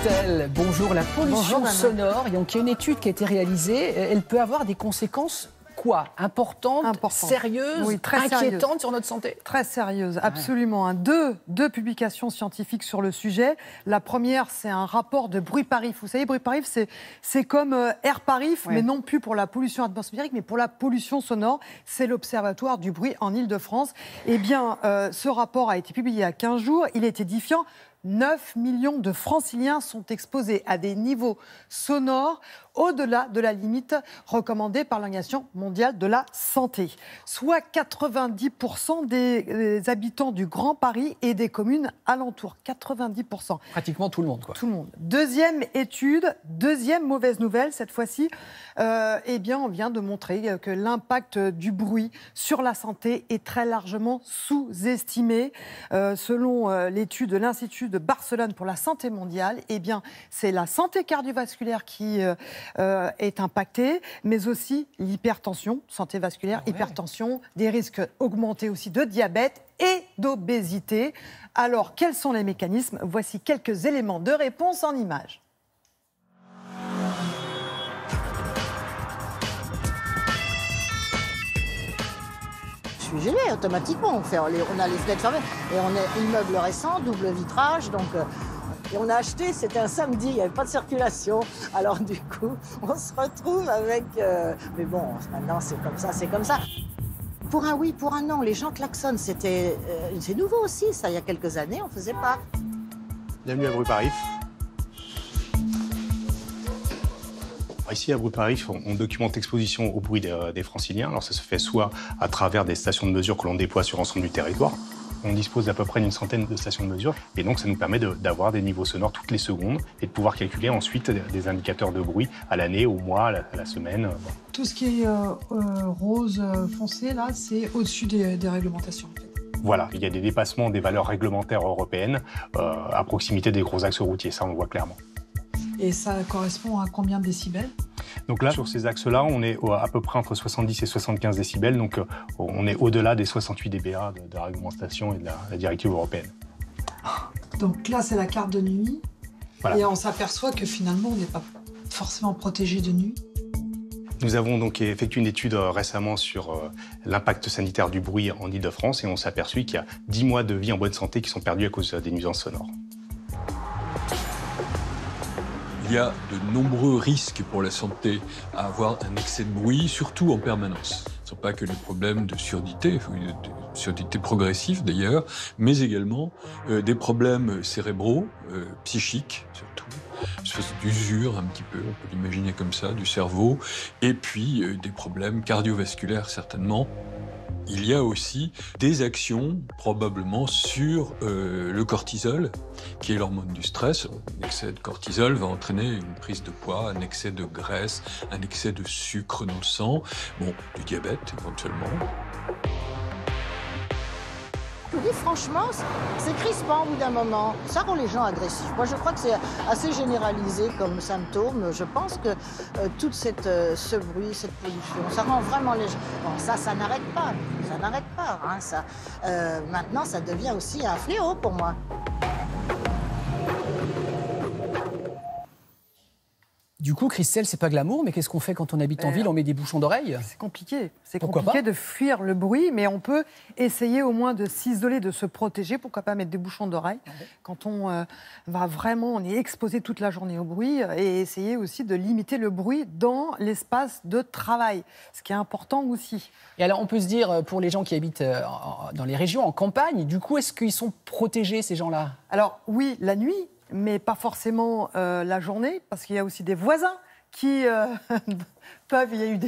Christelle, bonjour. La pollution sonore, donc il y a une étude qui a été réalisée, elle peut avoir des conséquences quoi? Importantes, sérieuses, oui, très inquiétantes sérieuse. Sur notre santé? Très sérieuse, absolument. Ouais. Deux publications scientifiques sur le sujet. La première, c'est un rapport de Bruit Paris. Vous savez, Bruit Paris, c'est comme Air Paris, mais non plus pour la pollution atmosphérique, mais pour la pollution sonore. C'est l'Observatoire du bruit en Île-de-France. Eh bien, ce rapport a été publié il y a 15 jours. Il est édifiant. 9 millions de Franciliens sont exposés à des niveaux sonores au-delà de la limite recommandée par l'Organisation mondiale de la santé. Soit 90% des habitants du Grand Paris et des communes alentours. 90%. Pratiquement tout le monde, quoi. Tout le monde. Deuxième étude, deuxième mauvaise nouvelle, cette fois-ci, eh bien, on vient de montrer que l'impact du bruit sur la santé est très largement sous-estimé. Selon l'étude de l'Institut de Barcelone pour la santé mondiale, eh bien, c'est la santé cardiovasculaire qui est impactée, mais aussi l'hypertension, santé vasculaire, hypertension, des risques augmentés aussi de diabète et d'obésité. Alors, quels sont les mécanismes? Voici quelques éléments de réponse en images. Je suis gelée automatiquement. On a les fenêtres fermées et on est immeuble récent, double vitrage, donc et on a acheté, c'était un samedi, il n'y avait pas de circulation. Alors du coup, on se retrouve avec... mais bon, maintenant c'est comme ça. Pour un oui, pour un non, les gens klaxonnent, c'est nouveau aussi, ça, il y a quelques années, on ne faisait pas. Bienvenue à Bruit Paris. Ici, à Bruit Paris, on documente l'exposition au bruit des Franciliens. Alors ça se fait soit à travers des stations de mesure que l'on déploie sur l'ensemble du territoire. On dispose d'à peu près d'une centaine de stations de mesure. Et donc, ça nous permet d'avoir des niveaux sonores toutes les secondes et de pouvoir calculer ensuite des indicateurs de bruit à l'année, au mois, à la semaine. Tout ce qui est rose foncé, là, c'est au-dessus des réglementations. En fait. Voilà, il y a des dépassements des valeurs réglementaires européennes à proximité des gros axes routiers. Ça, on le voit clairement. Et ça correspond à combien de décibels? Donc là, sur ces axes-là, on est à peu près entre 70 et 75 décibels. Donc on est au-delà des 68 dBA de la réglementation et de la directive européenne. Donc là, c'est la carte de nuit. Voilà. Et on s'aperçoit que finalement, on n'est pas forcément protégé de nuit. Nous avons donc effectué une étude récemment sur l'impact sanitaire du bruit en Île-de-France et on s'est aperçu qu'il y a 10 mois de vie en bonne santé qui sont perdus à cause des nuisances sonores. Il y a de nombreux risques pour la santé à avoir un excès de bruit, surtout en permanence. Ce ne sont pas que les problèmes de surdité, de surdité progressive d'ailleurs, mais également des problèmes cérébraux, psychiques surtout, une espèce d'usure un petit peu, on peut l'imaginer comme ça, du cerveau, et puis des problèmes cardiovasculaires certainement. Il y a aussi des actions, probablement, sur le cortisol, qui est l'hormone du stress. Un excès de cortisol va entraîner une prise de poids, un excès de graisse, un excès de sucre dans le sang, bon, du diabète éventuellement. Je vous dis franchement, c'est crispant au bout d'un moment. Ça rend les gens agressifs. Moi, je crois que c'est assez généralisé comme symptôme. Je pense que tout ce bruit, cette pollution, ça rend vraiment les gens... Bon, ça n'arrête pas. Ça n'arrête pas. Hein, maintenant, ça devient aussi un fléau pour moi. Du coup, Christelle, c'est pas glamour, mais qu'est-ce qu'on fait quand on habite en ville? On met des bouchons d'oreilles? C'est compliqué. C'est compliqué de fuir le bruit, mais on peut essayer au moins de s'isoler, de se protéger. Pourquoi pas mettre des bouchons d'oreilles quand on on est exposé toute la journée au bruit, et essayer aussi de limiter le bruit dans l'espace de travail, ce qui est important aussi. Et alors, on peut se dire, pour les gens qui habitent dans les régions, en campagne, du coup, est-ce qu'ils sont protégés, ces gens-là? Alors, oui, la nuit, mais pas forcément la journée, parce qu'il y a aussi des voisins qui peuvent... Il y a eu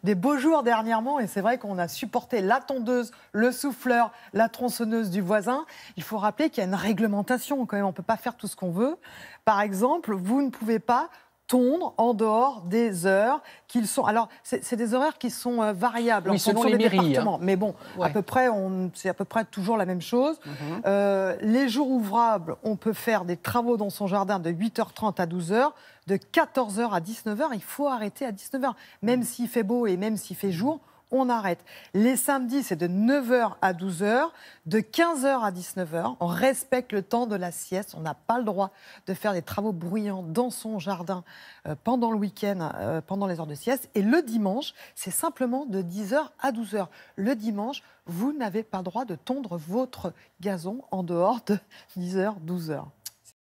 des beaux jours dernièrement, et c'est vrai qu'on a supporté la tondeuse, le souffleur, la tronçonneuse du voisin. Il faut rappeler qu'il y a une réglementation quand même, on ne peut pas faire tout ce qu'on veut. Par exemple, vous ne pouvez pas tondre en dehors des heures qu'ils sont... Alors, c'est des horaires qui sont variables en selon fonction les des mairies, départements. hein. Mais bon, à peu près, c'est à peu près toujours la même chose. Les jours ouvrables, on peut faire des travaux dans son jardin de 8h30 à 12h, de 14h à 19h. Il faut arrêter à 19h. Même s'il fait beau et même s'il fait jour, on arrête. Les samedis, c'est de 9h à 12h, de 15h à 19h. On respecte le temps de la sieste. On n'a pas le droit de faire des travaux bruyants dans son jardin pendant le week-end, pendant les heures de sieste. Et le dimanche, c'est simplement de 10h à 12h. Le dimanche, vous n'avez pas le droit de tondre votre gazon en dehors de 10h, 12h.